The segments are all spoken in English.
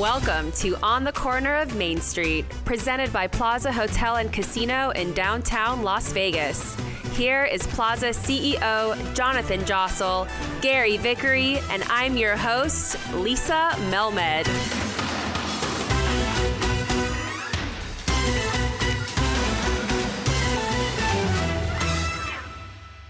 Welcome to On the Corner of Main Street, presented by Plaza Hotel and Casino in downtown Las Vegas. Here is Plaza CEO Jonathan Jossel, Gary Vickery, and I'm your host, Lisa Melmed.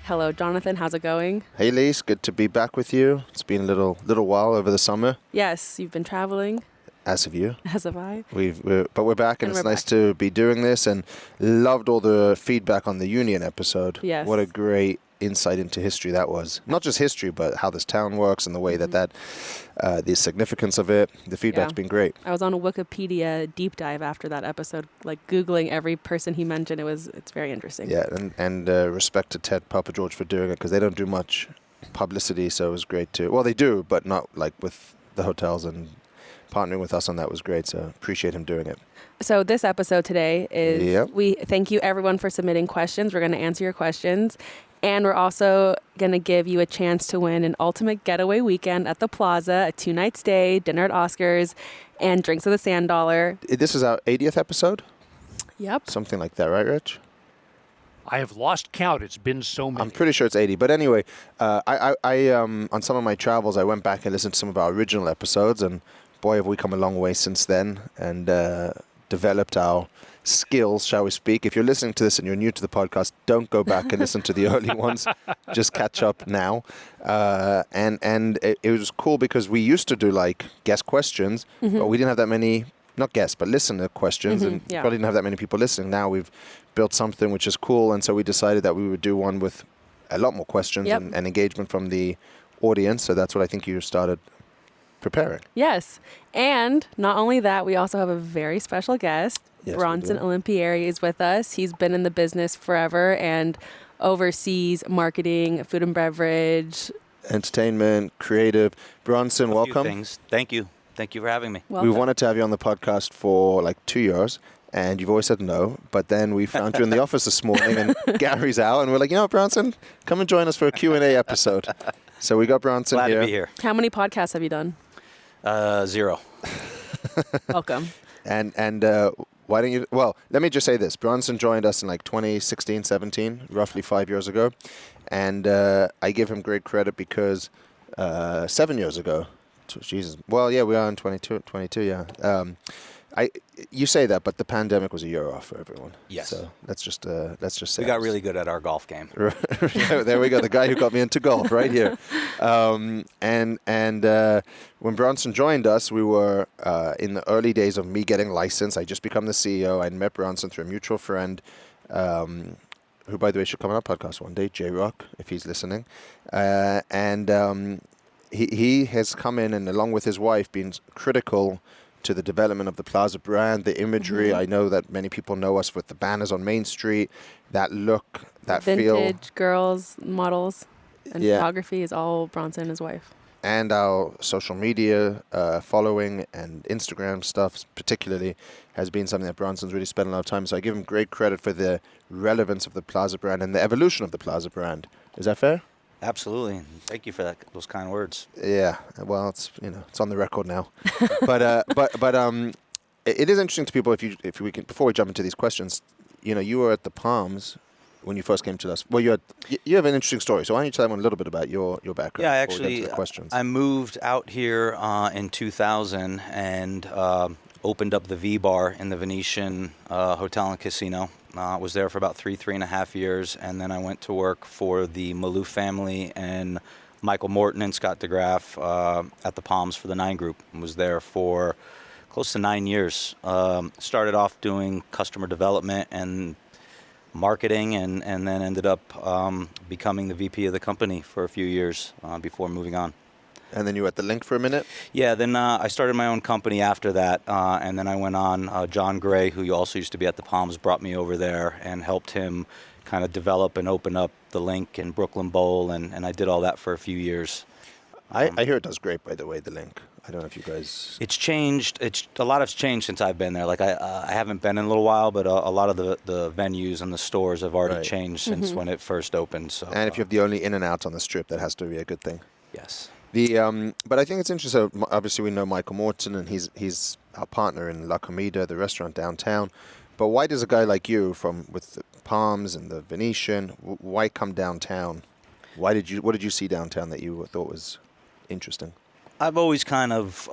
Hello, Jonathan. How's it going? Hey, Lise. Good to be back with you. It's been a little while over the summer. Yes, you've been traveling. As have you. As have I. But we're back, and it's nice to be doing this. And loved all the feedback on the Union episode. Yes. What a great insight into history that was. Not just history, but how this town works and the way that the significance of it. The feedback's been great. I was on a Wikipedia deep dive after that episode, like Googling every person he mentioned. It's very interesting. Yeah, and respect to Ted Papa George for doing it, because they don't do much publicity, so it was great too. Well, they do, but not like with the hotels, and partnering with us on that was great, so appreciate him doing it. So this episode today is, we thank you everyone for submitting questions. We're going to answer your questions. And we're also going to give you a chance to win an ultimate getaway weekend at the Plaza, a 2-night stay, dinner at Oscar's, and drinks of the Sand Dollar. This is our 80th episode? Yep. Something like that, right, Rich? I have lost count. It's been so many. I'm pretty sure it's 80. But anyway, I on some of my travels, I went back and listened to some of our original episodes, and boy, have we come a long way since then, and developed our skills, shall we speak. If you're listening to this and you're new to the podcast, don't go back and listen to the early ones. Just catch up now. And it was cool because we used to do like guest questions, but we didn't have that many, not guests, but listener questions, and probably didn't have that many people listening. Now we've built something which is cool, and so we decided that we would do one with a lot more questions and engagement from the audience. So that's what I think you started preparing. Yes. And not only that, we also have a very special guest. Yes, Bronson Olimpieri is with us. He's been in the business forever and oversees marketing, food and beverage, entertainment, creative. Bronson, welcome. Things. Thank you. Thank you for having me. Welcome. We wanted to have you on the podcast for like 2 years, and you've always said no. But then we found you in the office this morning, and Gary's out, and we're like, Bronson, come and join us for a Q&A episode. So we got Bronson Glad here. to be here. How many podcasts have you done? 0. Welcome. And why don't you? Well, let me just say this: Bronson joined us in like 2016, 17, roughly 5 years ago, and I give him great credit because 7 years ago, Jesus. Well, yeah, we are in 22. Yeah. You say that, but the pandemic was a year off for everyone. Yes. So let's just say We got really good at our golf game. There we go. The guy who got me into golf, right here. And when Bronson joined us, we were in the early days of me getting licensed. I just become the CEO. I met Bronson through a mutual friend, who, by the way, should come on our podcast one day, J-Rock, if he's listening. He has come in and, along with his wife, been critical to the development of the Plaza brand, the imagery. I know that many people know us with the banners on Main Street, that look, that feel. Vintage girls, models, and photography is all Bronson and his wife. And our social media following and Instagram stuff particularly has been something that Bronson's really spent a lot of time. So I give him great credit for the relevance of the Plaza brand and the evolution of the Plaza brand. Is that fair? Absolutely. Thank you for those kind words. Yeah. Well, it's it's on the record now. but it is interesting to people if we can, before we jump into these questions. You were at the Palms when you first came to us. Well, you have an interesting story. So why don't you tell everyone a little bit about your background? Yeah, before we get actually, to the questions. I moved out here in 2000 and opened up the V-Bar in the Venetian Hotel and Casino. Was there for about 3.5 years, and then I went to work for the Malou family and Michael Morton and Scott DeGraff at the Palms for the 9 Group, and was there for close to 9 years. Started off doing customer development and marketing, and then ended up becoming the VP of the company for a few years before moving on. And then you were at the Link for a minute? Yeah, then I started my own company after that, and then I went on. John Gray, who also used to be at the Palms, brought me over there and helped him kind of develop and open up the Link and Brooklyn Bowl, and I did all that for a few years. I hear it does great, by the way, the Link. I don't know if you guys... It's changed. A lot has changed since I've been there. Like I haven't been in a little while, but a lot of the venues and the stores have already changed since when it first opened. So, and if you have the only in and out on the strip, that has to be a good thing. Yes. But I think it's interesting. So obviously, we know Michael Morton, and he's our partner in La Comida, the restaurant downtown. But why does a guy like you, with the Palms and the Venetian, why come downtown? What did you see downtown that you thought was interesting? I've always kind of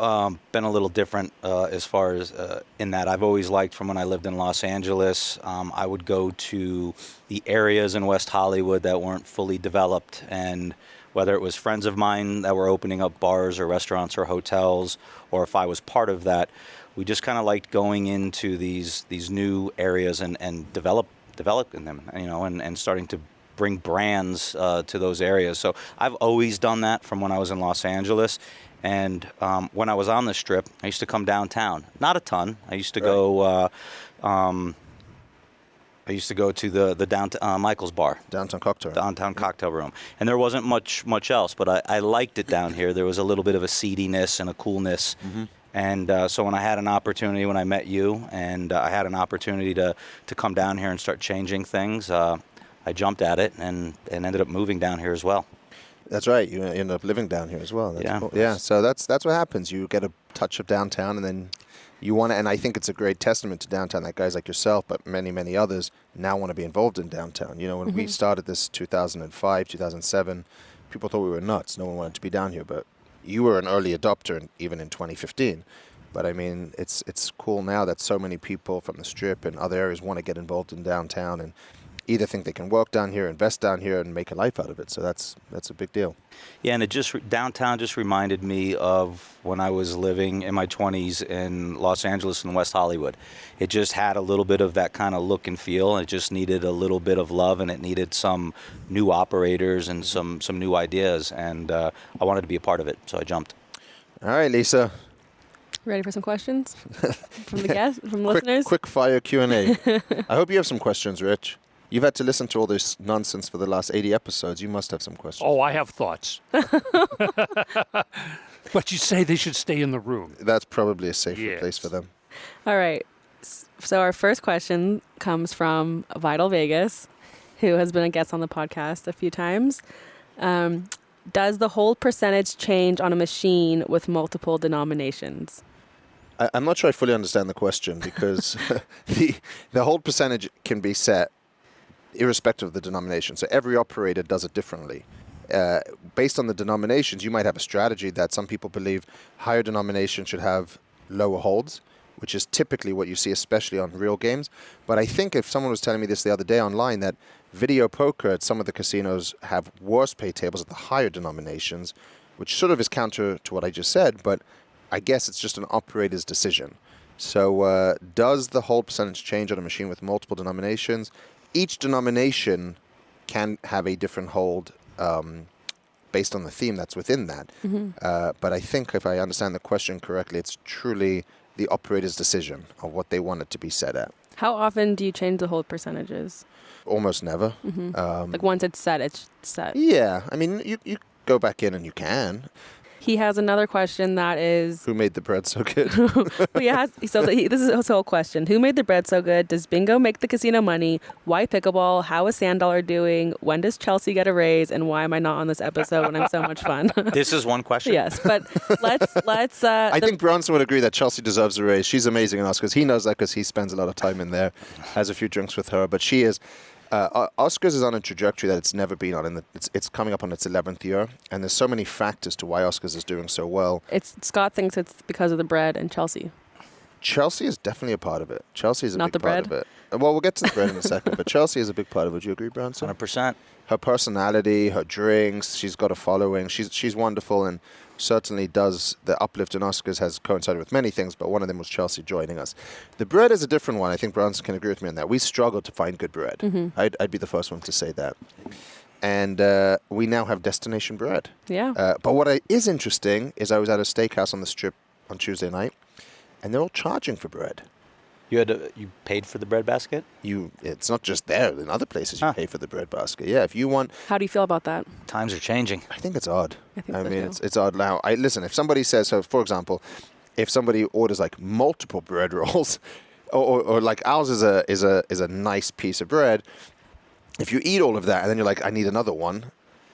been a little different as far as in that I've always liked from when I lived in Los Angeles. I would go to the areas in West Hollywood that weren't fully developed, and whether it was friends of mine that were opening up bars or restaurants or hotels, or if I was part of that, we just kind of liked going into these new areas and developing them, and starting to bring brands to those areas. So I've always done that from when I was in Los Angeles. And when I was on the Strip, I used to come downtown. Not a ton. I used to go. I used to go to the downtown Michael's Bar, Downtown Cocktail Room, and there wasn't much else. But I liked it down here. There was a little bit of a seediness and a coolness. Mm-hmm. And so when I had an opportunity, when I met you, and I had an opportunity to come down here and start changing things, I jumped at it and ended up moving down here as well. That's right. You end up living down here as well. That's yeah. Cool. Yeah. So that's what happens. You get a touch of downtown, and then you want to. And I think it's a great testament to downtown that guys like yourself, but many others now want to be involved in downtown. When we started this 2005, 2007, people thought we were nuts. No one wanted to be down here, but you were an early adopter, even in 2015. But I mean, it's cool now that so many people from the Strip and other areas want to get involved in downtown and either think they can work down here, invest down here, and make a life out of it. So that's a big deal. Yeah, and downtown just reminded me of when I was living in my 20s in Los Angeles and West Hollywood. It just had a little bit of that kind of look and feel. It just needed a little bit of love, and it needed some new operators and some new ideas. And I wanted to be a part of it, so I jumped. All right, Lisa. Ready for some questions from the guests, from listeners? Quick fire Q&A. I hope you have some questions, Rich. You've had to listen to all this nonsense for the last 80 episodes. You must have some questions. Oh, I have thoughts. But you say they should stay in the room. That's probably a safer place for them. All right. So our first question comes from Vital Vegas, who has been a guest on the podcast a few times. Does the hold percentage change on a machine with multiple denominations? I'm not sure I fully understand the question because the hold percentage can be set irrespective of the denomination. So every operator does it differently. Based on the denominations, you might have a strategy that some people believe higher denomination should have lower holds, which is typically what you see, especially on real games. But I think if someone was telling me this the other day online, that video poker at some of the casinos have worse pay tables at the higher denominations, which sort of is counter to what I just said, but I guess it's just an operator's decision. So does the hold percentage change on a machine with multiple denominations? Each denomination can have a different hold based on the theme that's within that. Mm-hmm. But I think if I understand the question correctly, it's truly the operator's decision of what they want it to be set at. How often do you change the hold percentages? Almost never. Mm-hmm. Like once it's set. Yeah. I mean, you go back in and you can. He has another question that is... Who made the bread so good? This is his whole question. Who made the bread so good? Does bingo make the casino money? Why pickleball? How is Sand Dollar doing? When does Chelsea get a raise? And why am I not on this episode when I'm so much fun? This is one question? Yes, but let's... I think Bronson would agree that Chelsea deserves a raise. She's amazing in Oscars. He knows that because he spends a lot of time in there, has a few drinks with her. But she is... Oscars is on a trajectory that it's never been on. It's coming up on its 11th year, and there's so many factors to why Oscars is doing so well. Scott thinks it's because of the bread and Chelsea. Chelsea is definitely a part of it. Chelsea is a Not big part of it. Well, we'll get to the bread in a second, but Chelsea is a big part of it. Do you agree, Bronson? 100%. Her personality, her drinks, she's got a following. She's wonderful, and certainly does. The uplift in Oscars has coincided with many things, but one of them was Chelsea joining us. The bread is a different one. I think Bronson can agree with me on that. We struggled to find good bread. Mm-hmm. I'd be the first one to say that. And we now have destination bread. Yeah. But what is interesting is I was at a steakhouse on the Strip on Tuesday night, and they're all charging for bread. You paid for the bread basket? It's not just there. In other places, you pay for the bread basket. Yeah, if you want... How do you feel about that? Times are changing. I think it's odd. I mean, it's odd now. Listen, if somebody says, so for example, if somebody orders like multiple bread rolls, or like ours is a nice piece of bread, if you eat all of that and then you're like, I need another one,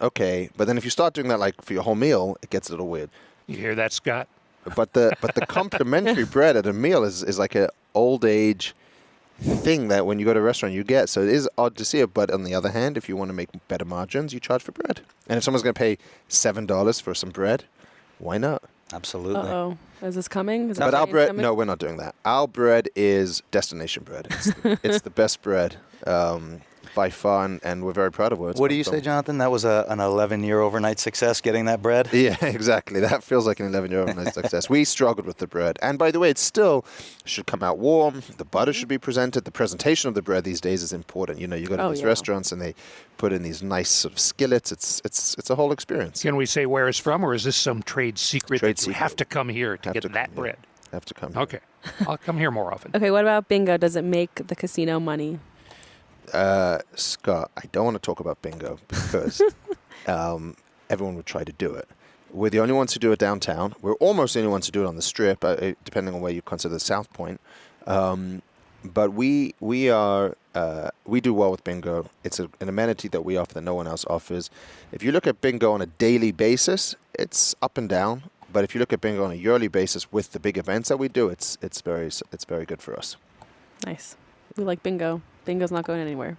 okay. But then if you start doing that like for your whole meal, it gets a little weird. You hear that, Scott? But the complimentary bread at a meal is like an old age thing that when you go to a restaurant you get. So it is odd to see it. But on the other hand, if you want to make better margins, you charge for bread. And if someone's going to pay $7 for some bread, why not? Absolutely. Uh-oh. Is this coming? Is But that our bread, coming? no, we're not doing that. Our bread is destination bread. It's the best bread by far, and we're very proud of it. What do you say, Jonathan? That was an 11-year overnight success getting that bread? Yeah, exactly. That feels like an 11-year overnight success. We struggled with the bread. And by the way, it still should come out warm. The butter should be presented. The presentation of the bread these days is important. You know, you go to these restaurants and they put in these nice sort of skillets. It's a whole experience. Can we say where it's from, or is this some trade secret that you have to come here to get that bread? Have to come here. Okay. I'll come here more often. Okay, what about bingo? Does it make the casino money? Scott, I don't want to talk about bingo because everyone would try to do it. We're the only ones who do it downtown. We're almost the only ones who do it on the Strip, depending on where you consider the South Point. But we do well with bingo. It's an amenity that we offer that no one else offers. If you look at bingo on a daily basis, it's up and down. But if you look at bingo on a yearly basis with the big events that we do, it's very good for us. Nice. We like bingo. Bingo's not going anywhere.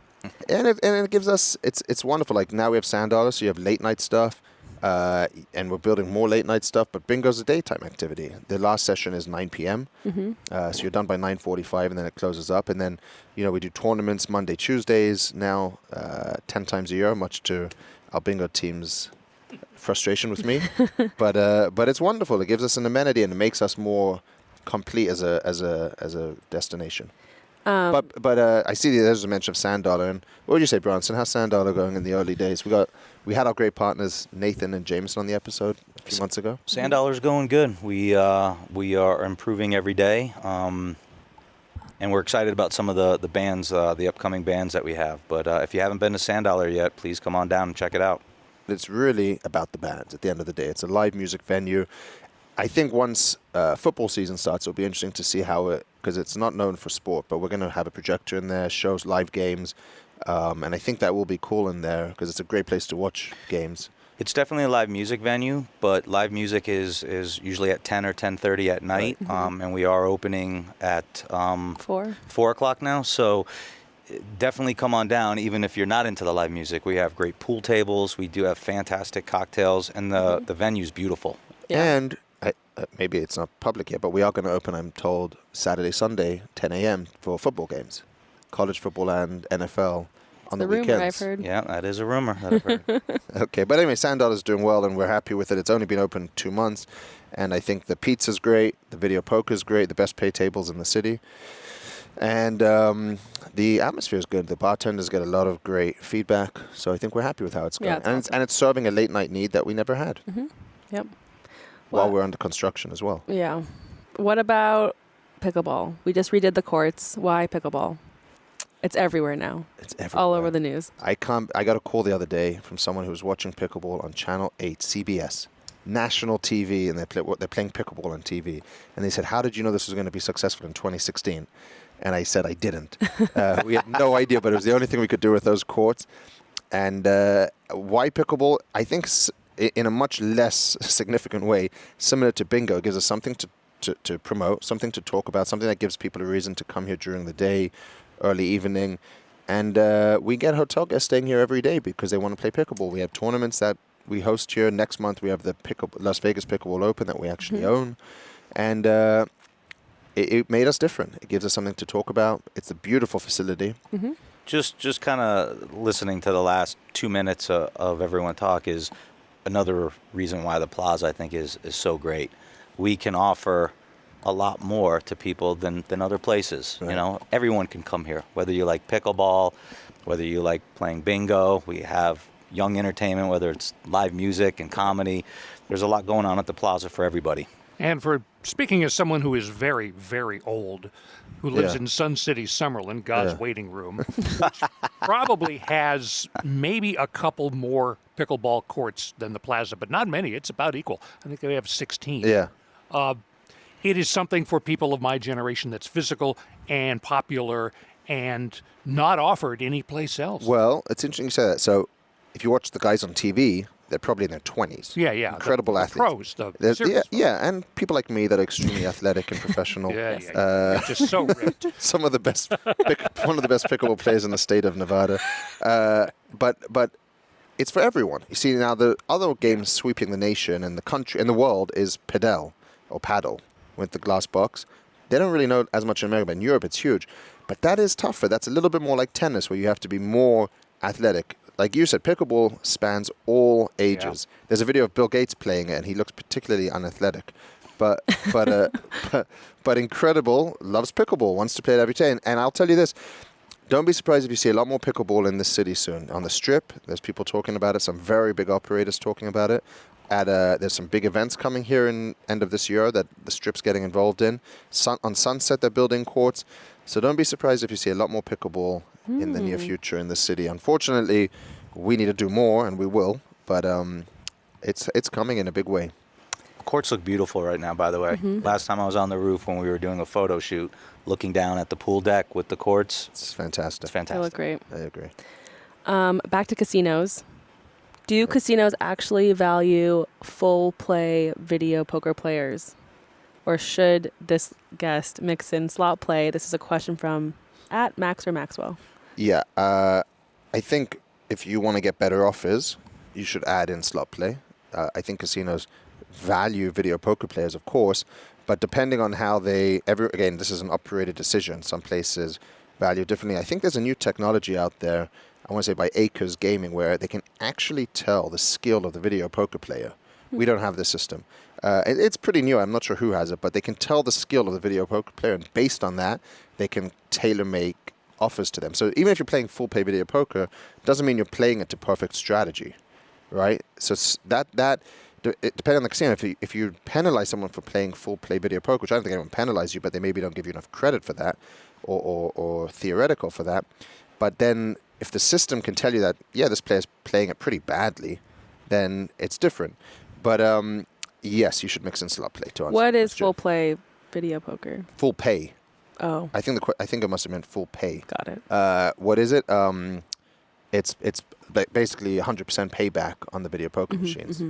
And it gives us, it's wonderful. Like now we have Sand Dollars, so you have late night stuff, and we're building more late night stuff. But bingo's a daytime activity. The last session is 9 p.m. So you're done by 9:45, and then it closes up. And then we do tournaments Monday, Tuesdays now, 10 times a year, much to our bingo team's frustration with me. But it's wonderful. It gives us an amenity and it makes us more complete as a destination. But I see there's a mention of Sand Dollar. And what would you say, Bronson? How's Sand Dollar going in the early days? We had our great partners Nathan and Jameson on the episode a few months ago. Sand Dollar's going good. We are improving every day, and we're excited about some of the bands, the upcoming bands that we have. But if you haven't been to Sand Dollar yet, please come on down and check it out. It's really about the bands at the end of the day. It's a live music venue. I think once football season starts, it'll be interesting to see how it, because it's not known for sport, but we're going to have a projector in there, shows live games, and I think that will be cool in there because it's a great place to watch games. It's definitely a live music venue, but live music is usually at 10 or 10:30 at night, right. And we are opening at 4 o'clock now, so definitely come on down, even if you're not into the live music. We have great pool tables, we do have fantastic cocktails, and the venue's beautiful. Yeah. And maybe it's not public yet, but we are going to open, I'm told, Saturday, Sunday, 10 a.m. for football games, college football and NFL on the weekends. Rumor I've heard. Yeah, that is a rumor that I've heard. Okay, but anyway, Sand Dollar's doing well, and we're happy with it. It's only been open 2 months, and I think the pizza's great, the video poker's great, the best pay tables in the city, and the atmosphere is good. The bartenders get a lot of great feedback, so I think we're happy with how it's going. Yeah, it's and it's serving a late night need that we never had. Yep. While we're under construction as well. Yeah. What about pickleball? We just redid the courts. Why pickleball? It's everywhere now. It's everywhere. All over the news. I got a call the other day from someone who was watching pickleball on Channel 8, CBS, national TV, and they're playing pickleball on TV. And they said, how did you know this was going to be successful in 2016? And I said, I didn't. We had no idea, but it was the only thing we could do with those courts. And why pickleball? I think in a much less significant way, similar to bingo, it gives us something to promote, something to talk about, something that gives people a reason to come here during the day, early evening. And we get hotel guests staying here every day because they want to play pickleball. We have tournaments that we host here. Next month, we have the Las Vegas Pickleball Open that we actually own. And it made us different. It gives us something to talk about. It's a beautiful facility. Just kind of listening to the last 2 minutes of everyone talk is another reason why the Plaza, I think, is so great. We can offer a lot more to people than other places. Right. Everyone can come here, whether you like pickleball, whether you like playing bingo. We have young entertainment, whether it's live music and comedy. There's a lot going on at the Plaza for everybody. And for speaking as someone who is very, very old, who lives in Sun City, Summerlin, God's waiting room, which probably has maybe a couple more pickleball courts than the Plaza, but not many. It's about equal. I think they have 16. Yeah. It is something for people of my generation that's physical and popular and not offered anyplace else. Well, it's interesting you say that. So if you watch the guys on TV, they're probably in their 20s. Yeah, yeah. Incredible athletes. Pros, and people like me that are extremely athletic and professional. Yeah. Just so ripped. Some of the best, one of the best pickleball players in the state of Nevada. But it's for everyone. You see, now the other game sweeping the nation and the country and the world is paddle with the glass box. They don't really know as much in America, but in Europe it's huge. But that is tougher. That's a little bit more like tennis, where you have to be more athletic. Like you said, pickleball spans all ages. Yeah. There's a video of Bill Gates playing it, and he looks particularly unathletic. But incredible, loves pickleball, wants to play it every day. And I'll tell you this, don't be surprised if you see a lot more pickleball in this city soon. On the Strip, there's people talking about it, some very big operators talking about it. There's some big events coming here in end of this year that the Strip's getting involved in. On Sunset, they're building courts. So don't be surprised if you see a lot more pickleball in the near future in the city. Unfortunately, we need to do more, and we will. But it's coming in a big way. Courts look beautiful right now, by the way. Last time I was on the roof when we were doing a photo shoot, looking down at the pool deck with the courts. It's fantastic. It's fantastic. They look great. I agree. Back to casinos. Do casinos actually value full play video poker players? Or should this guest mix in slot play? This is a question from @Max or Maxwell. Yeah, I think if you want to get better offers, you should add in slot play. I think casinos value video poker players, of course, but depending on how again, this is an operator decision. Some places value differently. I think there's a new technology out there, I want to say by Acres Gaming, where they can actually tell the skill of the video poker player. We don't have this system. It's pretty new. I'm not sure who has it, but they can tell the skill of the video poker player, and based on that, they can tailor-make offers to them. So even if you're playing full-play video poker, doesn't mean you're playing it to perfect strategy, right? So it depends on the casino. If you penalize someone for playing full-play video poker, which I don't think anyone penalize you, but they maybe don't give you enough credit for that, or theoretical for that. But then if the system can tell you that, yeah, this player's playing it pretty badly, then it's different. But yes, you should mix in slot play to answer. What is full play video poker? Full pay. Oh. I think it must have meant full pay. Got it. What is it? It's basically 100% payback on the video poker machines.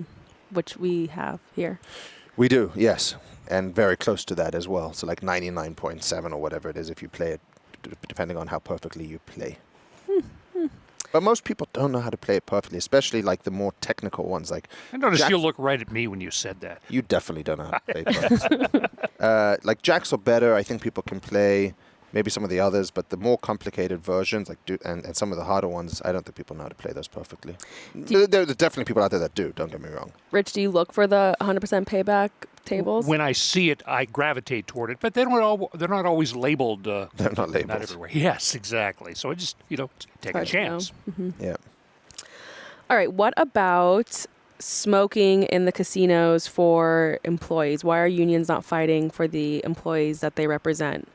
Which we have here. We do, yes. And very close to that as well. So like 99.7 or whatever it is if you play it, depending on how perfectly you play. But most people don't know how to play it perfectly, especially like the more technical ones. Like I noticed you look right at me when you said that. You definitely don't know how to play perfectly. Like jacks are better. I think people can play maybe some of the others, but the more complicated versions, and some of the harder ones, I don't think people know how to play those perfectly. There's definitely people out there that do. Don't get me wrong. Rich, do you look for the 100% payback tables? When I see it, I gravitate toward it, but they're not always labeled. They're not labeled. Not everywhere. Yes, exactly. So I just take a chance. Yeah. All right. What about smoking in the casinos for employees? Why are unions not fighting for the employees that they represent?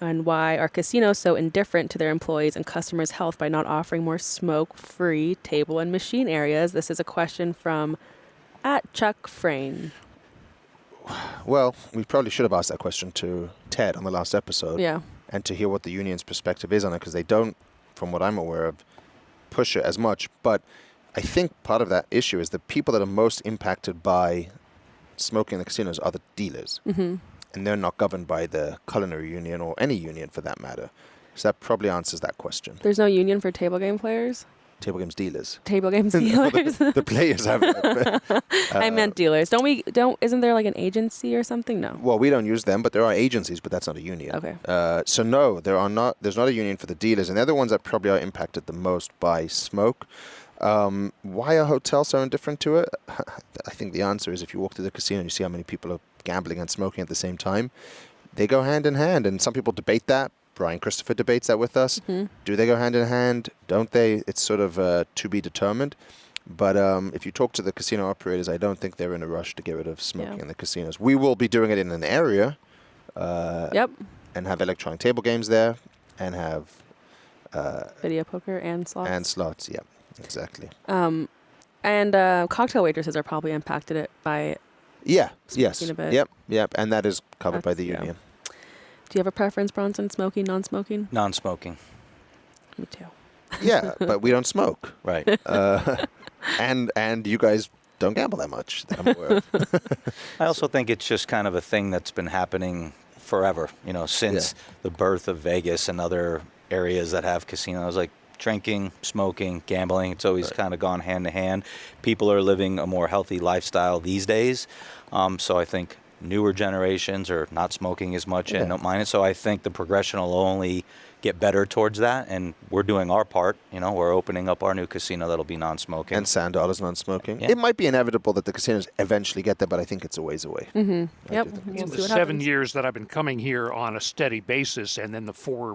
And why are casinos so indifferent to their employees and customers' health by not offering more smoke-free table and machine areas? This is a question from @ChuckFrane. Well, we probably should have asked that question to Ted on the last episode. Yeah. And to hear what the union's perspective is on it, because they don't, from what I'm aware of, push it as much. But I think part of that issue is the people that are most impacted by smoking in the casinos are the dealers. And they're not governed by the culinary union or any union for that matter. So that probably answers that question. There's no union for table game players? Table games dealers. Table games dealers. The players have it. I meant dealers. Isn't there like an agency or something? No. Well, we don't use them, but there are agencies, but that's not a union. Okay. So no, there's not a union for the dealers, and they're the ones that probably are impacted the most by smoke. Why are hotels so indifferent to it? I think the answer is if you walk through the casino and you see how many people are gambling and smoking at the same time, they go hand in hand, and some people debate that. Brian Christopher debates that with us. Do they go hand in hand? Don't they? It's sort of to be determined. But if you talk to the casino operators, I don't think they're in a rush to get rid of smoking in the casinos. We will be doing it in an area and have electronic table games there and have video poker and slots. And slots, yeah, exactly. And cocktail waitresses are probably impacted by it. Yeah, yes. A bit. Yep, and that is covered by the union. Do you have a preference, Bronson? Smoking, non-smoking? Non-smoking. Me too. Yeah, but we don't smoke. Right. And you guys don't gamble that much that I'm aware of. I also think it's just kind of a thing that's been happening forever, since the birth of Vegas and other areas that have casinos, like drinking, smoking, gambling. It's always kind of gone hand to hand. People are living a more healthy lifestyle these days. So I think newer generations are not smoking as much and don't mind it. So I think the progression will only get better towards that, and we're doing our part. We're opening up our new casino that'll be non-smoking. And Sandal is non-smoking. Yeah. It might be inevitable that the casinos eventually get there, but I think it's a ways away. Mm-hmm. Yep. In We'll the see what 7 happens. years that I've been coming here on a steady basis, and then the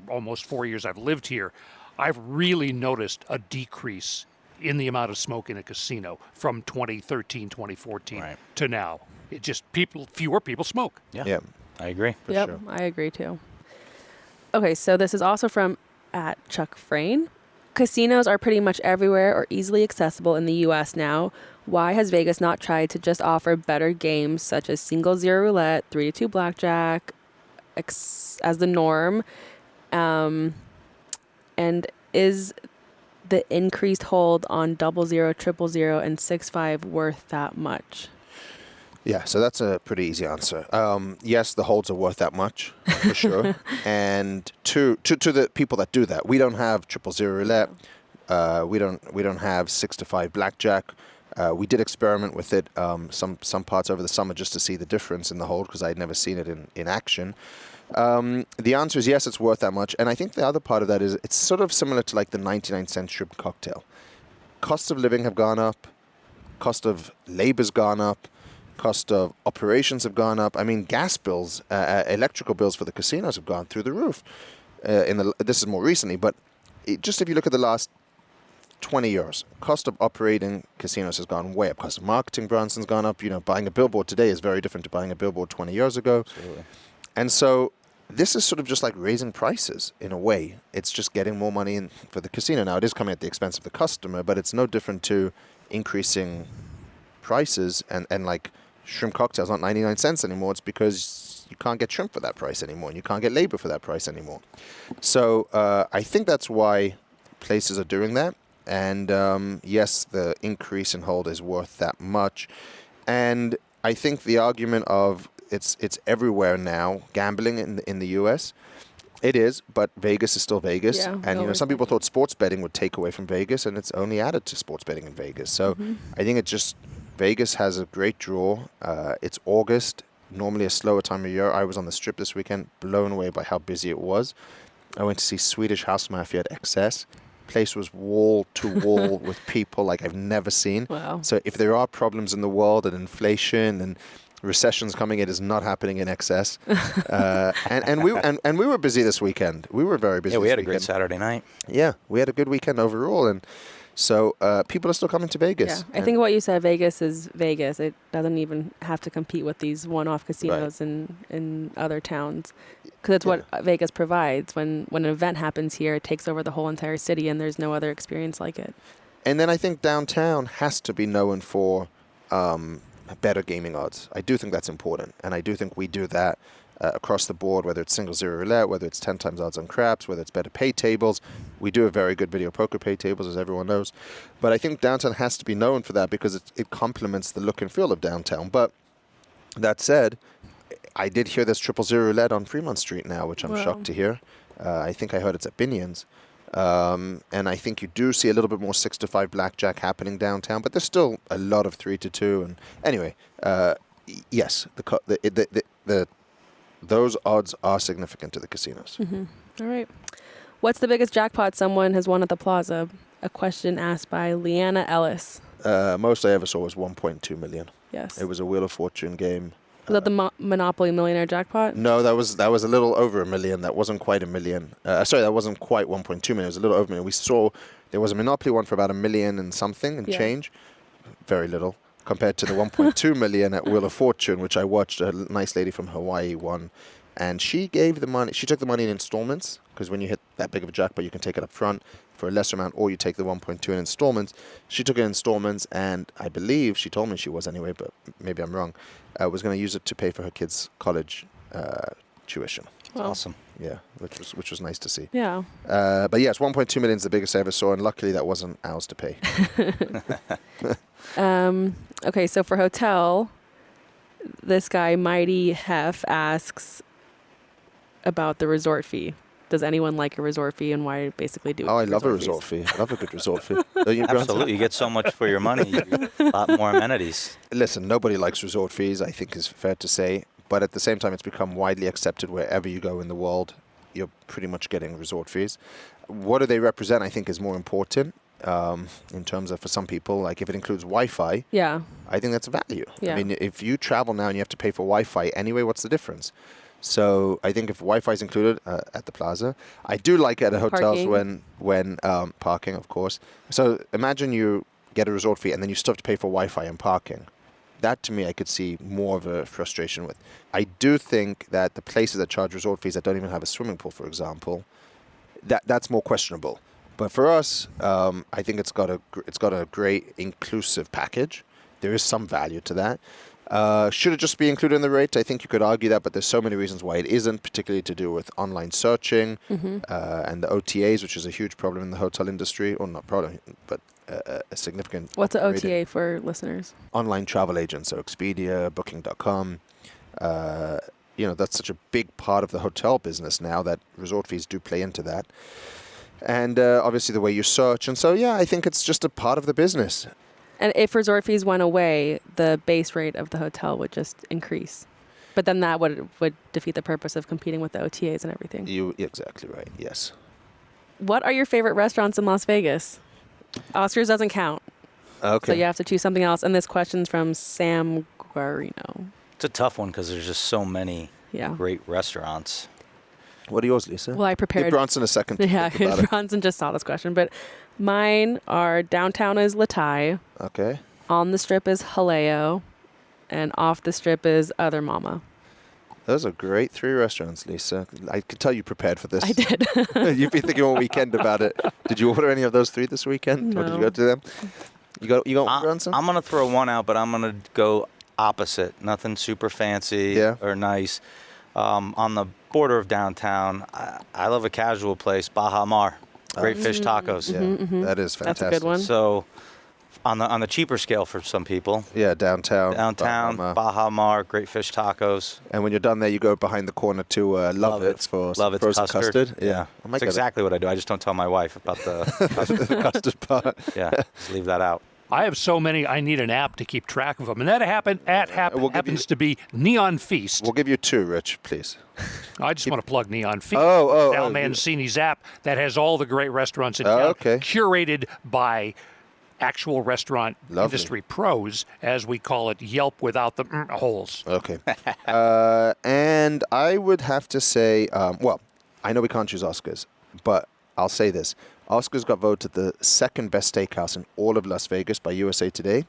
almost 4 years I've lived here, I've really noticed a decrease in the amount of smoke in a casino from 2013, 2014 to now. It just fewer people smoke. Yeah. I agree. For Yep, sure. I agree too. Okay, so this is also from @ChuckFrayne. Casinos are pretty much everywhere or easily accessible in the U.S. now. Why has Vegas not tried to just offer better games such as single zero roulette, 3-2 blackjack as the norm? And is the increased hold on 00, 000, and 6-5 worth that much? Yeah, so that's a pretty easy answer. Yes, the holds are worth that much, for sure. And to the people that do that, we don't have 000 roulette. We don't have 6-5 blackjack. We did experiment with it some parts over the summer just to see the difference in the hold because I had never seen it in action. The answer is yes, it's worth that much. And I think the other part of that is it's sort of similar to like the 99-cent shrimp cocktail. Costs of living have gone up. Cost of labor's gone up. Cost of operations have gone up. I mean, gas bills, electrical bills for the casinos have gone through the roof. This is more recently, but just if you look at the last 20 years, cost of operating casinos has gone way up. Cost of marketing, Branson's gone up. Buying a billboard today is very different to buying a billboard 20 years ago. Absolutely. And so this is sort of just like raising prices in a way. It's just getting more money in for the casino. Now, it is coming at the expense of the customer, but it's no different to increasing prices and like shrimp cocktails aren't 99 cents anymore. It's because you can't get shrimp for that price anymore and you can't get labor for that price anymore. So I think that's why places are doing that. And yes, the increase in hold is worth that much. And I think the argument of it's everywhere now, gambling in the U.S., it is, but Vegas is still Vegas. Yeah, And some people thought sports betting would take away from Vegas, and it's only added to sports betting in Vegas. So I think it's just Vegas has a great draw. It's August, normally a slower time of year. I was on the Strip this weekend, blown away by how busy it was. I went to see Swedish House Mafia at XS. Place was wall to wall with people like I've never seen. Wow. So if there are problems in the world and inflation and recessions coming, it is not happening in excess. And we were busy this weekend. We were very busy. Yeah, we this had a great weekend. Saturday night. Yeah, we had a good weekend overall, and so people are still coming to Vegas. Yeah, I think what you said, Vegas is Vegas. It doesn't even have to compete with these one-off casinos in other towns, because it's what Vegas provides. When an event happens here, it takes over the whole entire city, and there's no other experience like it. And then I think downtown has to be known for better gaming odds. I do think that's important, and I do think we do that across the board, whether it's single zero roulette, whether it's 10 times odds on craps, whether it's better pay tables. We do a very good video poker pay tables, as everyone knows. But I think downtown has to be known for that because it complements the look and feel of downtown. But that said, I did hear there's 000 roulette on Fremont Street now, which I'm shocked to hear. I think I heard it's at Binion's. And I think you do see a little bit more 6-5 blackjack happening downtown, but there's still a lot of 3-2. And anyway, yes, those odds are significant to the casinos. Mm-hmm. All right. What's the biggest jackpot someone has won at the Plaza? A question asked by Leanna Ellis. Most I ever saw was 1.2 million. Yes. It was a Wheel of Fortune game. Was that the Monopoly Millionaire jackpot? No, that was a little over $1 million. That wasn't quite $1 million. That wasn't quite 1.2 million. It was a little over $1 million. We saw there was a Monopoly one for about $1 million and something and change. Very little compared to the 1.2 million at Wheel of Fortune, which I watched. A nice lady from Hawaii won, and she gave the money. She took the money in installments, because when you hit that big of a jackpot, you can take it up front for a lesser amount, or you take the 1.2 in installments. She took it in installments, and I believe she told me she was anyway, but maybe I'm wrong. Was going to use it to pay for her kids' college tuition. Well, Awesome. Yeah, which was nice to see. Yeah. But yes, 1.2 million is the biggest I ever saw, and luckily that wasn't ours to pay. Okay, so for hotel, this guy Mighty Hef asks about the resort fee. Does anyone like a resort fee, and why basically do? Oh, I love a resort fee. I love a good resort fee. Don't you, Bronson? Absolutely. You get so much for your money. You get a lot more amenities. Listen, nobody likes resort fees, I think is fair to say. But at the same time, it's become widely accepted wherever you go in the world, you're pretty much getting resort fees. What do they represent, I think, is more important in terms of, for some people, like if it includes Wi-Fi, Yeah. I think that's a value. Yeah. I mean, if you travel now and you have to pay for Wi-Fi anyway, what's the difference? So I think if Wi-Fi is included at the plaza, I do like it at hotels Parking. when parking, of course. So imagine you get a resort fee and then you still have to pay for Wi-Fi and parking. That to me, I could see more of a frustration with. I do think that the places that charge resort fees that don't even have a swimming pool, for example, that's more questionable. But for us, I think it's got a great inclusive package. There is some value to that. Should it just be included in the rate? I think you could argue that, but there's so many reasons why it isn't, particularly to do with online searching and the OTAs, which is a huge problem in the hotel industry, or not problem, but a significant. What's an OTA for listeners? Online travel agents, so Expedia, Booking.com. That's such a big part of the hotel business now that resort fees do play into that. And obviously the way you search. And so, yeah, I think it's just a part of the business. And if resort fees went away, the base rate of the hotel would just increase. But then that would defeat the purpose of competing with the OTAs and everything. You're exactly right, yes. What are your favorite restaurants in Las Vegas? Oscars doesn't count. Okay. So you have to choose something else. And this question's from Sam Guarino. It's a tough one because there's just so many great restaurants. What are yours, Lisa? Well, I prepared. Give Bronson a second to think about it. Bronson just saw this question. But mine are downtown is Latai. Okay. On the strip is Haleo. And off the strip is Other Mama. Those are great 3 restaurants, Lisa. I could tell you prepared for this. I did. You've been thinking all weekend about it. Did you order any of those 3 this weekend? No. Or did you go to them? You got one, Bronson? I'm going to throw one out, but I'm going to go opposite. Nothing super fancy or nice. On the border of downtown, I love a casual place, Baja Mar. Great fish tacos. Yeah, that is fantastic. That's a good one. So on the cheaper scale for some people. Yeah, downtown. Baja Mar, great fish tacos. And when you're done there, you go behind the corner to Love It for frozen custard. Yeah. That's exactly what I do. I just don't tell my wife about the custard part. Yeah, just leave that out. I have so many, I need an app to keep track of them. And that happens to be Neon Feast. We'll give you 2, Rich, please. I just want to plug Neon Feast. Al Mancini's app that has all the great restaurants in town, curated by actual restaurant industry pros, as we call it, Yelp without the holes. Okay. And I would have to say, I know we can't choose Oscars, but I'll say this. Oscars got voted the 2nd best steakhouse in all of Las Vegas by USA Today,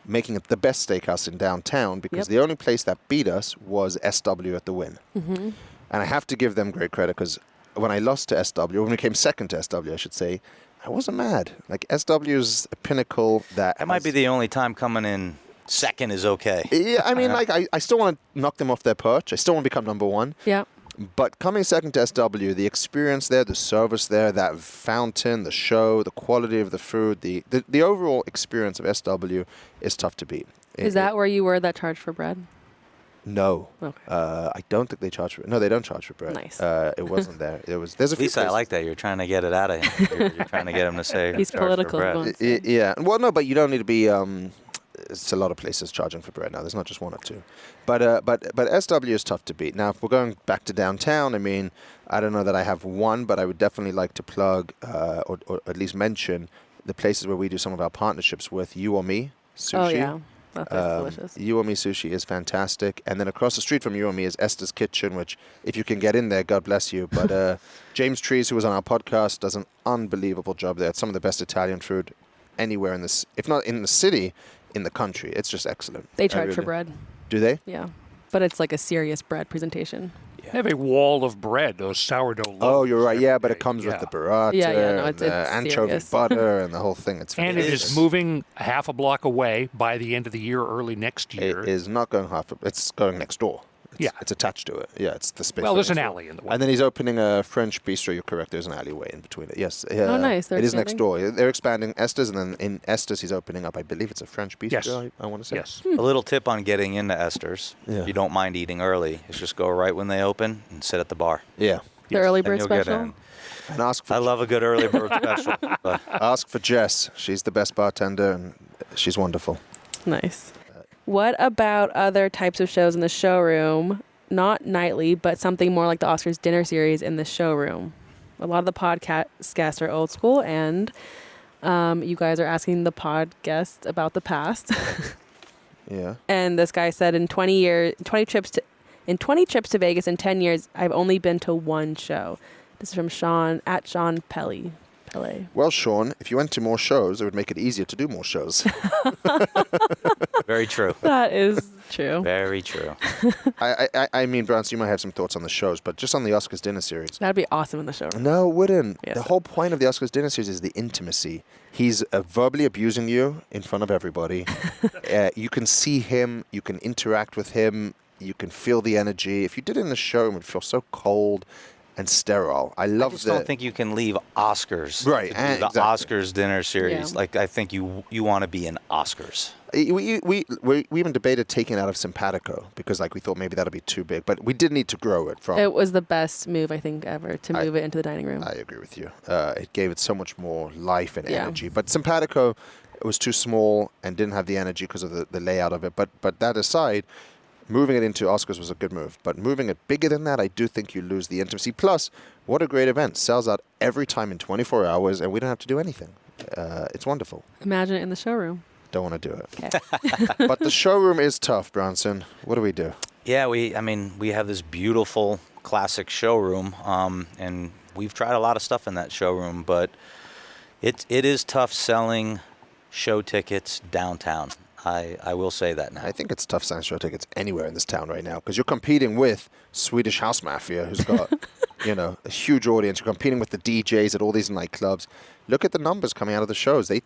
making it the best steakhouse in downtown because the only place that beat us was SW at the Wynn. And I have to give them great credit because when I lost to SW, when we came second to SW, I should say, I wasn't mad. Like, SW is a pinnacle that... That might be the only time coming in second is okay. Yeah, I mean, I still want to knock them off their perch. I still want to become number 1. Yeah. But coming second to SW, the experience there, the service there, that fountain, the show, the quality of the food, the overall experience of SW is tough to beat. Is that where you were that charged for bread? No. Okay. I don't think they charge for it. No, they don't charge for bread. Nice. It wasn't there. There's a few Lisa, I places. like that. You're trying to get it out of him. You're trying to get him to say He's charge political. for bread. Yeah. Well, no, but you don't need to be... it's a lot of places charging for bread now. There's not just 1 or 2. But SW is tough to beat. Now, if we're going back to downtown, I mean, I don't know that I have one, but I would definitely like to plug or at least mention the places where we do some of our partnerships with You or Me Sushi. Oh, yeah. That place is delicious. You or Me Sushi is fantastic. And then across the street from You or Me is Esther's Kitchen, which if you can get in there, God bless you. But James Trees, who was on our podcast, does an unbelievable job there. It's some of the best Italian food anywhere in this, if not in the city, in the country. It's just excellent. They charge for bread. Do they? Yeah. But it's like a serious bread presentation. They have a wall of bread, those sourdough loaves. Oh, you're right. Yeah, but it comes with the burrata it's and the anchovy serious. butter and the whole thing. It's and it is moving half a block away by the end of the year, early next year. It is not going it's going next door. It's attached to it. Yeah, it's the space. Well, there's an alley in the way. And then he's opening a French bistro. You're correct. There's an alleyway in between it. Yes. Oh, nice. It is next door. They're expanding Esther's, and then in Esther's he's opening up, I believe it's a French bistro. Yes. I want to say. Yes. A little tip on getting into Esther's. Yeah. If you don't mind eating early, is just go right when they open and sit at the bar. Yeah. The early And bird you'll get special. in. And ask for I love a good early bird special. But ask for Jess. She's the best bartender, and she's wonderful. Nice. What about other types of shows in the showroom? Not nightly, but something more like the Oscars dinner series in the showroom. A lot of the podcast guests are old school, and you guys are asking the pod guests about the past. Yeah. And this guy said, in 20 trips to Vegas in 10 years, I've only been to one show. This is from Sean Pele. Well, Sean, if you went to more shows, it would make it easier to do more shows. very true. That is true. Very true. I mean, Brance, you might have some thoughts on the shows, but just on the Oscars dinner series. That'd be awesome in the showroom. No, it wouldn't. Yes. The whole point of the Oscars dinner series is the intimacy. He's verbally abusing you in front of everybody. You can see him. You can interact with him. You can feel the energy. If you did it in the showroom, it would feel so cold and sterile. I just don't think you can leave Oscars. Right, To do the exactly. Oscars dinner series. Yeah. Like, I think you want to be in Oscars. We even debated taking it out of Simpatico because we thought maybe that'll be too big, but we did need to grow it from. It was the best move, I think, ever to move it into the dining room. I agree with you. It gave it so much more life and Yeah. energy. But Simpatico, it was too small and didn't have the energy because of the layout of it. But that aside, moving it into Oscars was a good move. But moving it bigger than that, I do think you lose the intimacy. Plus, what a great event. Sells out every time in 24 hours, and we don't have to do anything. It's wonderful. Imagine it in the showroom. Don't want to do it. Okay. But the showroom is tough, Bronson. What do we do? Yeah, we have this beautiful classic showroom, and we've tried a lot of stuff in that showroom, but it is tough selling show tickets downtown. I will say that now. I think it's tough selling show tickets anywhere in this town right now because you're competing with Swedish House Mafia, who's got a huge audience. You're competing with the DJs at all these nightclubs. Look at the numbers coming out of the shows. It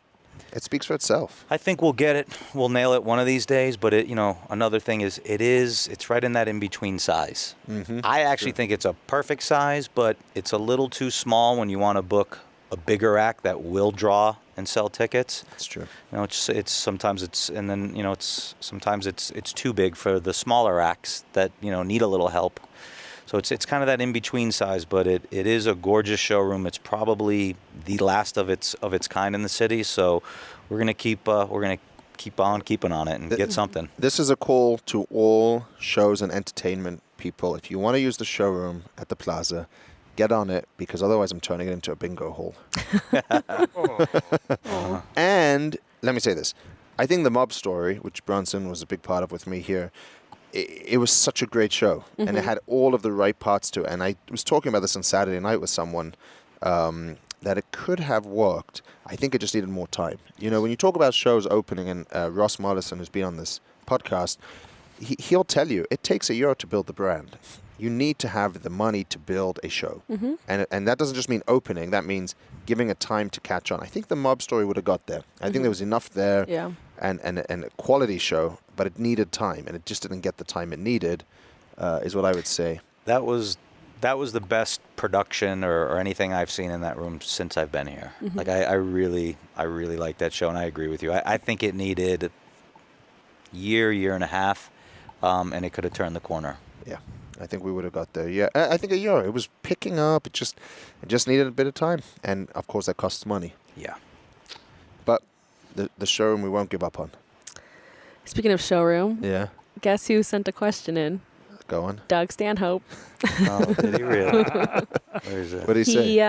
speaks for itself. I think we'll get it. We'll nail it one of these days. But another thing is, it's right in that in between size. Mm-hmm. I actually think it's a perfect size, but it's a little too small when you want to book a bigger act that will draw and sell tickets. That's true. Sometimes it's too big for the smaller acts that need a little help. So it's kind of that in between size, but it is a gorgeous showroom. It's probably the last of its kind in the city. So we're gonna keep on keeping on it and get something. This is a call to all shows and entertainment people. If you want to use the showroom at the Plaza, get on it because otherwise I'm turning it into a bingo hall. And let me say this. I think the mob story, which Bronson was a big part of with me here, it was such a great show. And it had all of the right parts to it. And I was talking about this on Saturday night with someone that it could have worked. I think it just needed more time. When you talk about shows opening, and Ross Mollison, who's been on this podcast, he'll tell you it takes a year to build the brand. You need to have the money to build a show. And that doesn't just mean opening. That means giving it time to catch on. I think the mob story would have got there. I think there was enough there and a quality show, but it needed time, and it just didn't get the time it needed, is what I would say. That was the best production or anything I've seen in that room since I've been here. Like I really like that show, and I agree with you. I think it needed year and a half, and it could have turned the corner. Yeah, I think we would have got there. Yeah, I think a year. It was picking up. It just needed a bit of time, and of course that costs money. Yeah. But the showroom we won't give up on. Speaking of showroom, Yeah, guess who sent a question in? go on. Doug Stanhope. Oh, did he really? Where is it? What did he say? He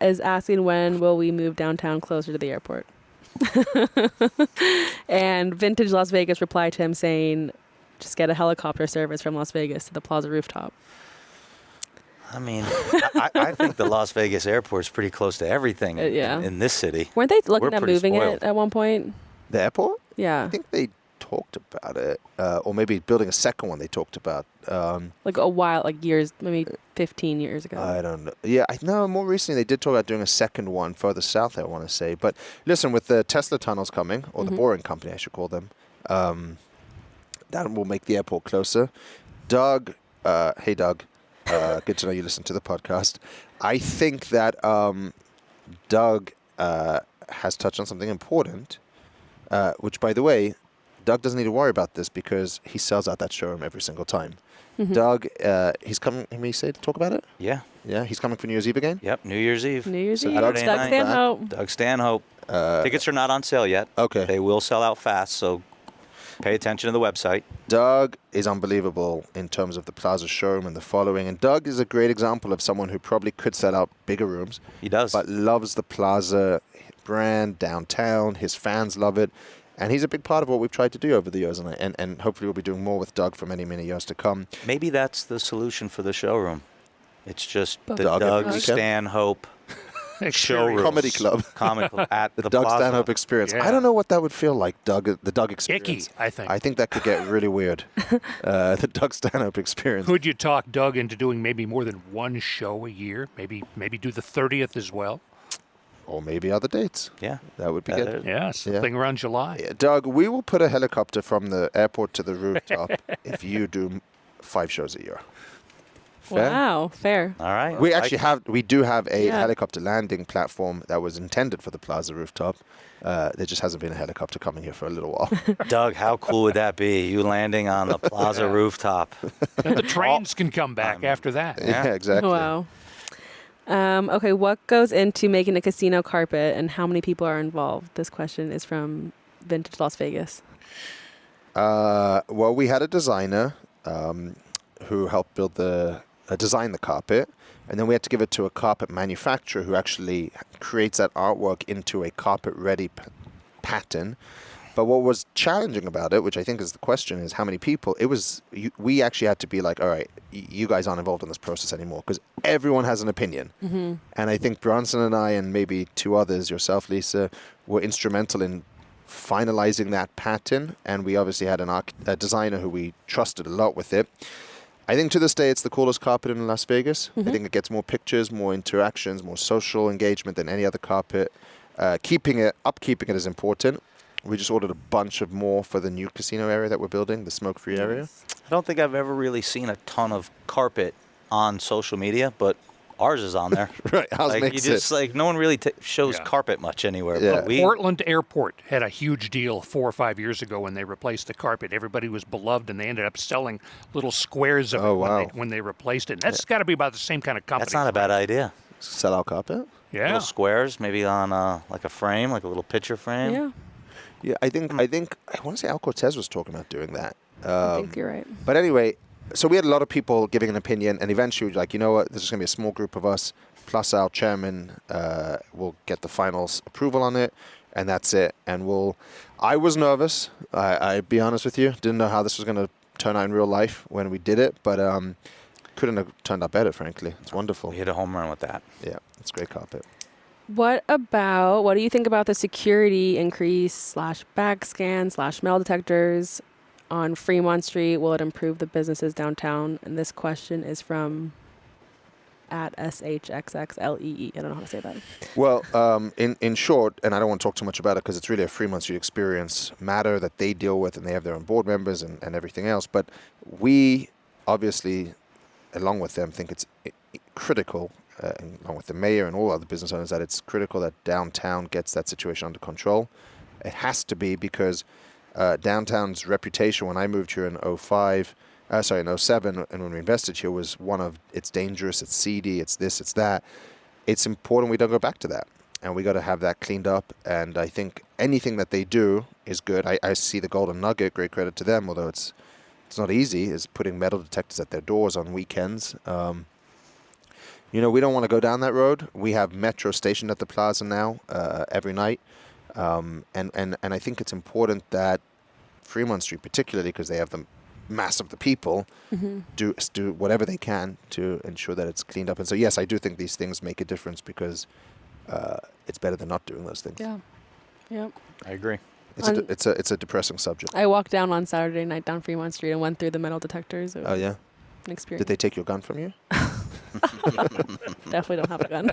is asking when will we move downtown closer to the airport. And Vintage Las Vegas replied to him saying, just get a helicopter service from Las Vegas to the Plaza rooftop. I mean, I think the Las Vegas airport's pretty close to everything in this city. Weren't they looking We're at pretty moving spoiled. it at one point? The airport? Yeah. I think they talked about it, or maybe building a second one they talked about. Like a while, like years, maybe 15 years ago. I don't know. Yeah, I know more recently they did talk about doing a second one further south, I want to say. But listen, with the Tesla tunnels coming, or the Boring Company, I should call them, that will make the airport closer. Doug, hey Doug, good to know you listen to the podcast. I think that Doug has touched on something important, which, by the way, Doug doesn't need to worry about this because he sells out that showroom every single time. Doug, he's coming. Can we say to talk about it? Yeah. Yeah, he's coming for New Year's Eve again. Yep. New Year's Eve. New Year's Eve. Saturday Doug night. Stanhope. Doug Stanhope. Tickets are not on sale yet. Okay. They will sell out fast, so pay attention to the website. Doug is unbelievable in terms of the Plaza showroom and the following. And Doug is a great example of someone who probably could sell out bigger rooms. He does. But loves the Plaza brand downtown. His fans love it. And he's a big part of what we've tried to do over the years. And hopefully we'll be doing more with Doug for many, many years to come. Maybe that's the solution for the showroom. It's just the Doug Doug Stanhope showroom. Comedy club. Comical at the Doug Plaza. Stanhope experience. Yeah. I don't know what that would feel like, the Doug experience. Icky, I think. I think that could get really weird. The Doug Stanhope experience. Could you talk Doug into doing maybe more than one show a year? Maybe do the 30th as well? Or maybe other dates. Yeah. That would be good. Yeah, something around July. Yeah, Doug, we will put a helicopter from the airport to the rooftop if you do 5 shows a year. Fair? Wow, fair. All right. We do have a Yeah. helicopter landing platform that was intended for the Plaza rooftop. There just hasn't been a helicopter coming here for a little while. Doug, how cool would that be? You landing on the Plaza rooftop. And the trains can come back after that. Yeah, exactly. Wow. Okay, what goes into making a casino carpet and how many people are involved? This question is from Vintage Las Vegas. Well, we had a designer who helped design the carpet, and then we had to give it to a carpet manufacturer who actually creates that artwork into a carpet-ready pattern. But what was challenging about it, which I think is the question, is how many people. We actually had to be like, all right, you guys aren't involved in this process anymore because everyone has an opinion. And I think Bronson and I and maybe 2 others, yourself, Lisa, were instrumental in finalizing that pattern. And we obviously had a designer who we trusted a lot with it. I think to this day, it's the coolest carpet in Las Vegas. I think it gets more pictures, more interactions, more social engagement than any other carpet. Upkeeping it is important. We just ordered a bunch of more for the new casino area that we're building, the smoke-free area. I don't think I've ever really seen a ton of carpet on social media, but ours is on there. Right, ours like, makes you just, it. Like, no one really shows Yeah. carpet much anywhere. Yeah. But Portland Airport had a huge deal 4 or 5 years ago when they replaced the carpet. Everybody was beloved, and they ended up selling little squares of it when they replaced it. And that's got to be about the same kind of company. that's not a bad idea. Sell out carpet? Yeah. Little squares, maybe on like a frame, like a little picture frame. Yeah, Yeah, I want to say Al Cortez was talking about doing that. I think you're right. But anyway, so we had a lot of people giving an opinion, and eventually, like, you know what, this is going to be a small group of us, plus our chairman will get the final approval on it, and that's it. And I was nervous, I'd be honest with you, didn't know how this was going to turn out in real life when we did it, but couldn't have turned out better, frankly. It's wonderful. We hit a home run with that. Yeah, it's great carpet. What do you think about the security increase / bag scan / metal detectors on Fremont Street? Will it improve the businesses downtown? And this question is from @SHXXLEE. I don't know how to say that. Well, in short, and I don't want to talk too much about it because it's really a Fremont Street experience matter that they deal with, and they have their own board members and everything else. But we obviously, along with them, think it's critical, along with the mayor and all other business owners, that it's critical that downtown gets that situation under control. It has to be because downtown's reputation when I moved here in 07, and when we invested here, was one of it's dangerous, it's seedy, it's this, it's that. It's important we don't go back to that. And we got to have that cleaned up. And I think anything that they do is good. I see the Golden Nugget, great credit to them, although it's not easy, is putting metal detectors at their doors on weekends. We don't want to go down that road. We have Metro stationed at the plaza now every night. And I think it's important that Fremont Street, particularly because they have the mass of the people, do whatever they can to ensure that it's cleaned up. And so, yes, I do think these things make a difference because it's better than not doing those things. Yeah. Yep. I agree. It's a depressing subject. I walked down on Saturday night down Fremont Street and went through the metal detectors. It was yeah? an experience. Did they take your gun from you? Definitely don't have a gun.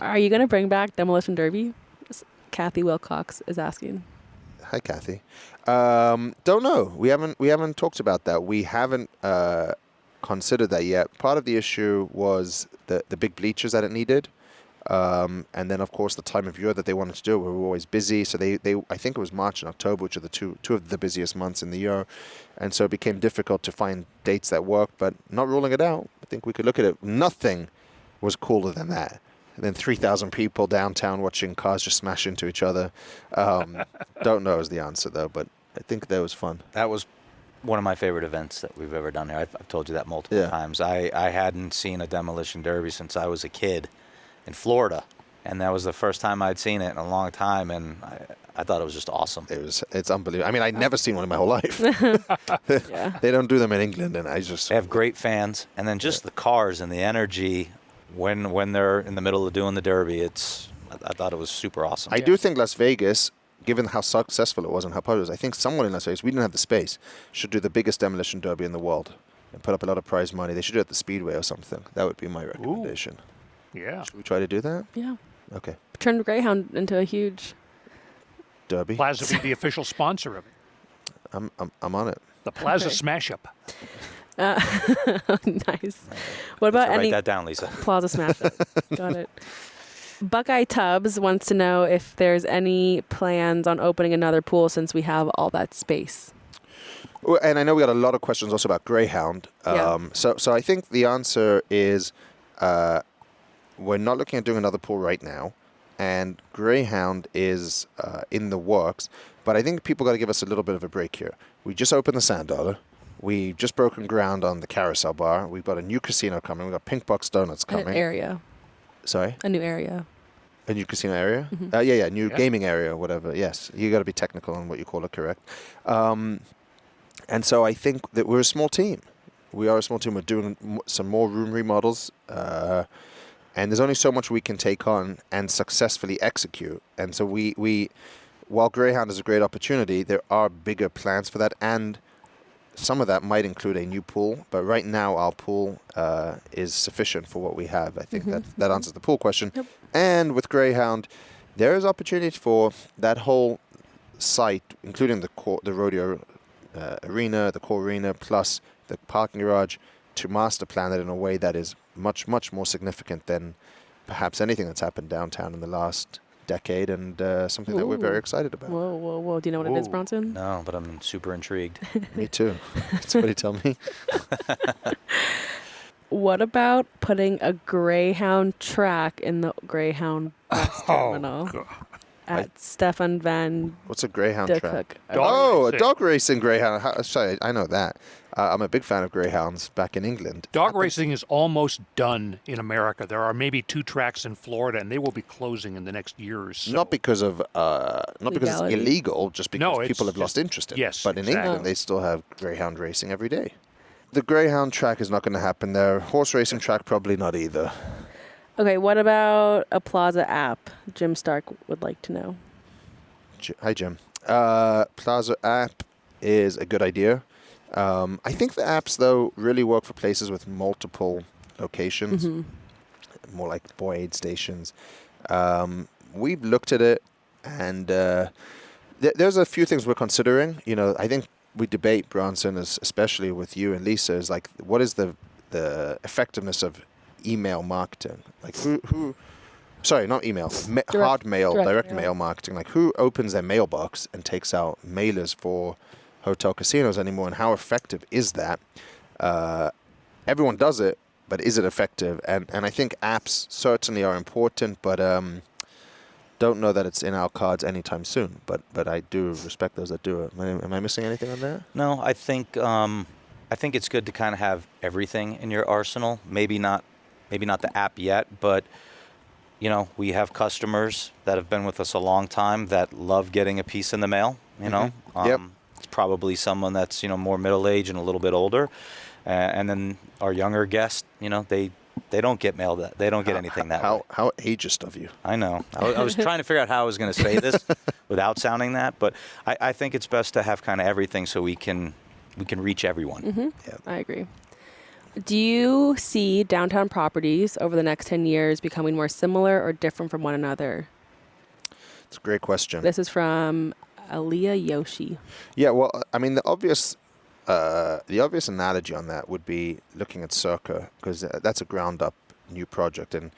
Are you going to bring back Demolition Derby? Kathy Wilcox is asking. Hi, Kathy. Don't know. We haven't talked about that. We haven't considered that yet. Part of the issue was the big bleachers that it needed. And then, of course, the time of year that they wanted to do it, we were always busy. So they I think it was March and October, which are the two of the busiest months in the year. And so it became difficult to find dates that worked, but not ruling it out. I think we could look at it. Nothing was cooler than that. And then 3,000 people downtown watching cars just smash into each other. Don't know is the answer, though, but I think that was fun. That was one of my favorite events that we've ever done here. I've told you that multiple times. I hadn't seen a demolition derby since I was a kid in Florida, and that was the first time I'd seen it in a long time, and I thought it was just awesome. It's unbelievable. I mean, I'd never seen one in my whole life. They don't do them in England, and they have great fans, and then just the cars and the energy when they're in the middle of doing the derby. I thought it was super awesome. I do think Las Vegas, given how successful it was and how popular it was, I think someone in Las Vegas, we didn't have the space, should do the biggest demolition derby in the world and put up a lot of prize money. They should do it at the Speedway or something. That would be my recommendation. Ooh. Yeah. Should we try to do that? Yeah. Okay. Turn Greyhound into a huge derby. Plaza will be the official sponsor of it. I'm on it. The Plaza Smash Up. Nice. What about write that down, Lisa. Plaza Smash Up? Got it. Buckeye Tubbs wants to know if there's any plans on opening another pool since we have all that space. Well, and I know we got a lot of questions also about Greyhound. So I think the answer is we're not looking at doing another pool right now, and Greyhound is in the works. But I think people got to give us a little bit of a break here. We just opened the Sand Dollar. We've just broken ground on the Carousel Bar. We've got a new casino coming. We've got Pink Box Donuts coming. An area. Sorry? A new area. A new casino area? Mm-hmm. New gaming area or whatever. Yes, you got to be technical on what you call it, correct. And so I think that we're a small team. We are a small team. We're doing some more room remodels. And there's only so much we can take on and successfully execute. And so we while Greyhound is a great opportunity, there are bigger plans for that. And some of that might include a new pool. But right now, our pool is sufficient for what we have. I think that answers the pool question. Yep. And with Greyhound, there is opportunity for that whole site, including the rodeo arena, the core arena, plus the parking garage, to master plan it in a way that is much, much more significant than perhaps anything that's happened downtown in the last decade, and something that we're very excited about. Whoa. Do you know what it is, Bronson? No, but I'm super intrigued. Me too. Somebody tell me. What about putting a Greyhound track in the Greyhound bus terminal at Stefan van What's a Greyhound de track? Cook? A dog racing Greyhound. Sorry, I know that. I'm a big fan of Greyhounds back in England. Dog racing is almost done in America. There are maybe 2 tracks in Florida, and they will be closing in the next year or so. Not because it's illegal, just because people have lost interest in it. Yes, But in England, they still have Greyhound racing every day. The Greyhound track is not going to happen there. Horse racing track, probably not either. Okay, what about a Plaza app? Jim Stark would like to know. Hi, Jim. Plaza app is a good idea. I think the apps, though, really work for places with multiple locations, more like aid stations. We've looked at it, and there's a few things we're considering. I think we debate, Bronson, especially with you and Lisa, is like, what is the effectiveness of email marketing? Like who sorry, not email, hard mail, direct mail marketing. Like who opens their mailbox and takes out mailers for hotel casinos anymore, and how effective is that? Everyone does it, but is it effective? And I think apps certainly are important, but don't know that it's in our cards anytime soon. But I do respect those that do it. Am I missing anything on that? No, I think it's good to kind of have everything in your arsenal. Maybe not the app yet, but we have customers that have been with us a long time that love getting a piece in the mail. Yep. It's probably someone that's more middle-aged and a little bit older, and then our younger guests, they don't get mail that they don't get anything that way. How ageist of you. I know. I was trying to figure out how I was going to say this without sounding that, but I think it's best to have kind of everything so we can reach everyone. Mm-hmm. Yeah. I agree. Do you see downtown properties over the next 10 years becoming more similar or different from one another? It's a great question. This is from Aliyah Yoshi. Yeah, well, I mean, the obvious analogy on that would be looking at Circa, because that's a ground-up new project, and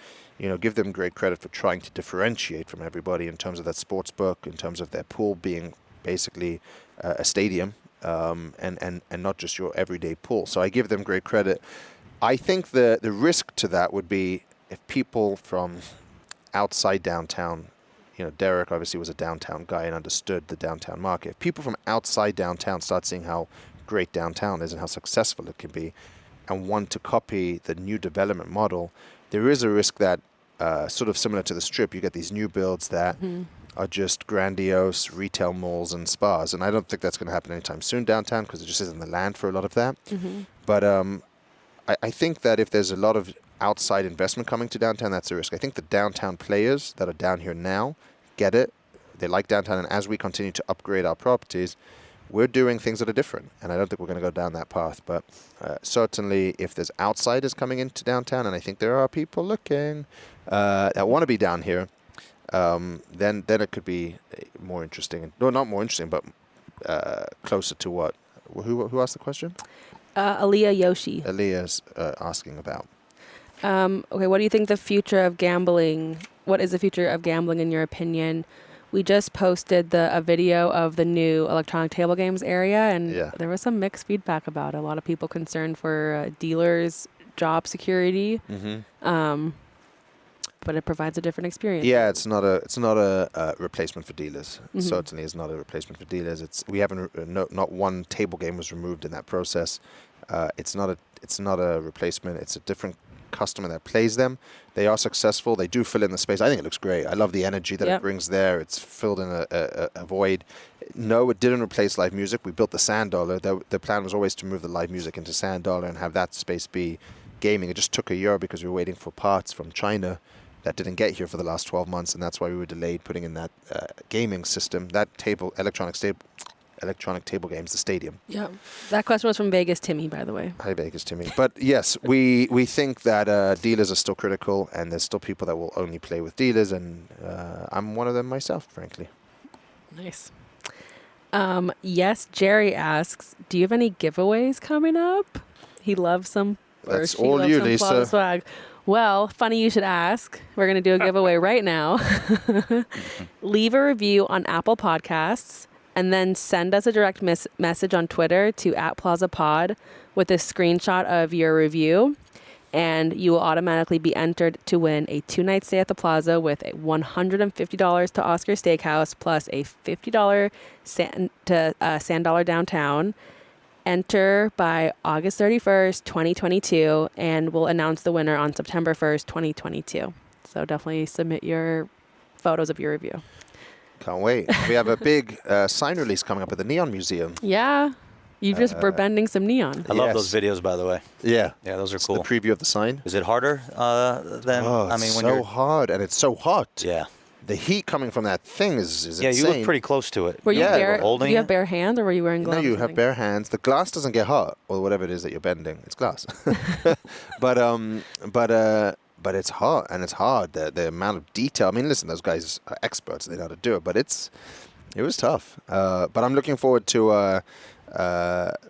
give them great credit for trying to differentiate from everybody in terms of that sports book, in terms of their pool being basically a stadium, and not just your everyday pool. So I give them great credit. I think the risk to that would be if people from outside downtown, Derek obviously was a downtown guy and understood the downtown market. If people from outside downtown start seeing how great downtown is and how successful it can be and want to copy the new development model, there is a risk that sort of similar to the Strip, you get these new builds that are just grandiose retail malls and spas. And I don't think that's going to happen anytime soon downtown because it just isn't the land for a lot of that. But I think that if there's a lot of outside investment coming to downtown, that's a risk. I think the downtown players that are down here now get it. They like downtown. And as we continue to upgrade our properties, we're doing things that are different. And I don't think we're going to go down that path. But certainly if there's outsiders coming into downtown, and I think there are people looking that want to be down here, then it could be more interesting. No, not more interesting, but closer to what? Who asked the question? Aliyah Yoshi. Aliyah's asking about. Okay, what do you think the future of gambling? What is the future of gambling in your opinion? We just posted a video of the new electronic table games area, and there was some mixed feedback about it. A lot of people concerned for dealers' job security, but it provides a different experience. Yeah, it's not a replacement for dealers. Certainly, is not a replacement for dealers. We haven't not one table game was removed in that process. It's not a replacement. It's a different customer that plays them. They are successful. They do fill in the space. I think it looks great. I love the energy that it brings there. It's filled in a void. No, it didn't replace live music. We built the Sand Dollar. The plan was always to move the live music into Sand Dollar and have that space be gaming. It just took a year because we were waiting for parts from China that didn't get here for the last 12 months, and that's why we were delayed putting in that gaming system, that electronic table games, the stadium. Yeah, that question was from Vegas Timmy, by the way. Hi, Vegas Timmy. But yes, we think that dealers are still critical, and there's still people that will only play with dealers, and I'm one of them myself, frankly. Nice. Yes, Jerry asks, do you have any giveaways coming up? He loves some. That's all you, Lisa. Swag. Well, funny you should ask. We're going to do a giveaway right now. Leave a review on Apple Podcasts and then send us a direct message on Twitter to @PlazaPod with a screenshot of your review. And you will automatically be entered to win a 2-night stay at the Plaza with a $150 to Oscar Steakhouse plus a $50 Sand Dollar downtown. Enter by August 31st, 2022, and we'll announce the winner on September 1st, 2022. So definitely submit your photos of your review. Can't wait. We have a big sign release coming up at the Neon Museum. Yeah. You just were bending some neon. I love those videos, by the way. Yeah. Yeah, those are It's cool. the preview of the sign. Is it harder than, It's so hard, and it's so hot. Yeah. The heat coming from that thing is insane. Yeah, you look pretty close to it. Were you holding do you have bare hands, or were you wearing gloves? No, you have bare hands. The glass doesn't get hot, or whatever it is that you're bending. It's glass. but it's hot, and it's hard. The amount of detail. I mean, listen, those guys are experts. They know how to do it, but it was tough. But I'm looking forward to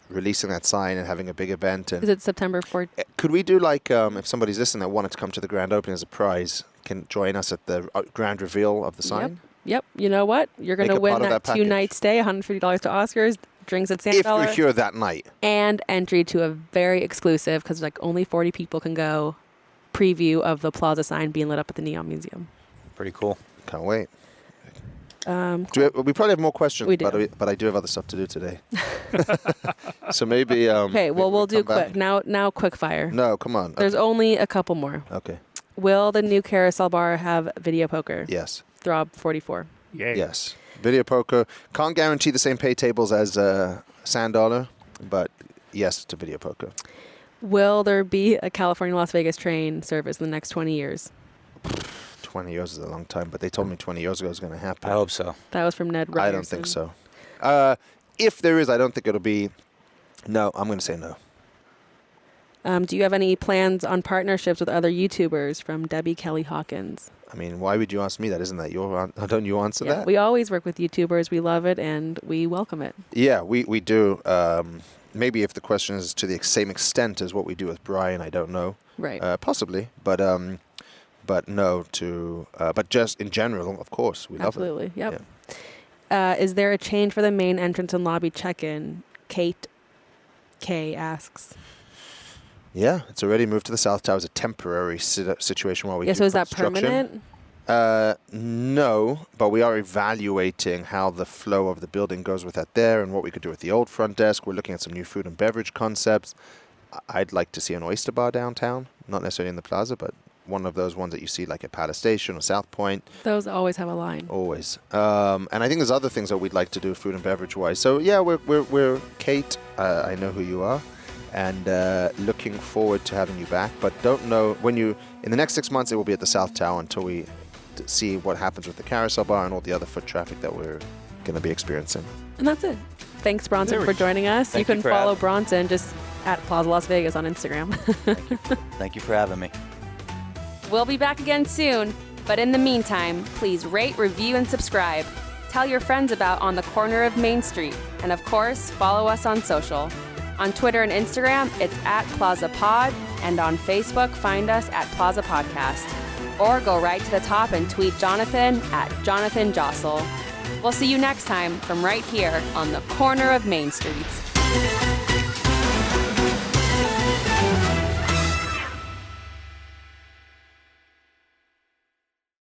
releasing that sign and having a big event. And is it September 4th? could we do like if somebody's listening that wanted to come to the grand opening as a prize, can join us at the grand reveal of the sign? Yep. You know what? You're going to win that 2-night stay, $150 to Oscars, drinks at Sand Dollar. If you're here that night. And entry to a very exclusive, because like only 40 people can go, preview of the Plaza sign being lit up at the Neon Museum. Pretty cool. Can't wait. We probably have more questions, we do. but I do have other stuff to do today. So maybe. Okay, well, we'll do quick. Now, quick fire. No, come on. There's only a couple more. Okay. Will the new Carousel Bar have video poker? Yes. Throb 44. Yay. Yes. Video poker. Can't guarantee the same pay tables as Sand Dollar, but yes to video poker. Will there be a California Las Vegas train service in the next 20 years? 20 years is a long time, but they told me 20 years ago it was going to happen. I hope so. That was from Ned Ryerson. I don't think so. If there is, I don't think it'll be. No, I'm going to say no. Do you have any plans on partnerships with other YouTubers? From Debbie Kelly Hawkins. I mean, why would you ask me that? Isn't that don't you answer that? We always work with YouTubers. We love it and we welcome it. Yeah, we do. Maybe if the question is to the same extent as what we do with Brian, I don't know. Right. Possibly, but no to. But just in general, of course, we love it. Absolutely. Yep. Yeah. Is there a change for the main entrance and lobby check-in? Kate K asks. Yeah, it's already moved to the South Tower as a temporary situation while we do so is that construction. permanent? No, but we are evaluating how the flow of the building goes with that there and what we could do with the old front desk. We're looking at some new food and beverage concepts. I'd like to see an oyster bar downtown, not necessarily in the plaza, but one of those ones that you see like at Palace Station or South Point. Those always have a line. Always. And I think there's other things that we'd like to do food and beverage wise. So yeah, we're Kate. I know who you are. And looking forward to having you back, but don't know when in the next 6 months it will be at the South Tower until we see what happens with the carousel bar and all the other foot traffic that we're going to be experiencing. And that's it. Thanks, Bronson, for joining us. You can follow Bronson just at Plaza Las Vegas on Instagram. Thank you for having me. We'll be back again soon, but in the meantime, please rate, review, and subscribe. Tell your friends about On the Corner of Main Street, and of course, follow us on social. On Twitter and Instagram, it's at Plaza Pod, and on Facebook, find us at Plaza Podcast. Or go right to the top and tweet Jonathan at Jonathan Jossel. We'll see you next time from right here on the corner of Main Street.